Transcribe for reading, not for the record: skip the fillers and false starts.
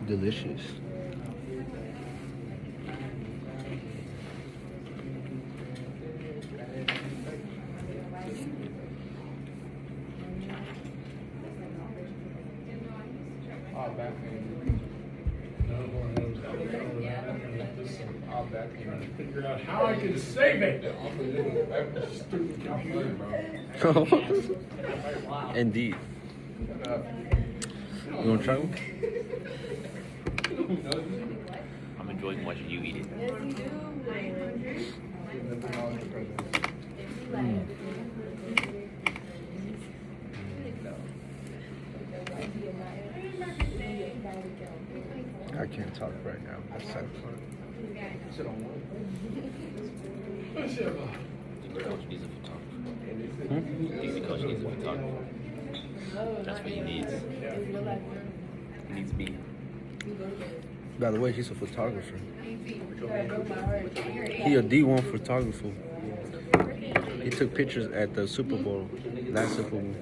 Delicious. Figure out how I can save it. Stupid computer, bro. Indeed. You want to try one? I'm enjoying watching you eat it. I can't talk right now. That's sad part. The coach needs a photographer. I think the coach needs a photographer. That's what he needs. He needs me. By the way, he's a photographer. He a D1 photographer. He took pictures at the Super Bowl, last Super Bowl.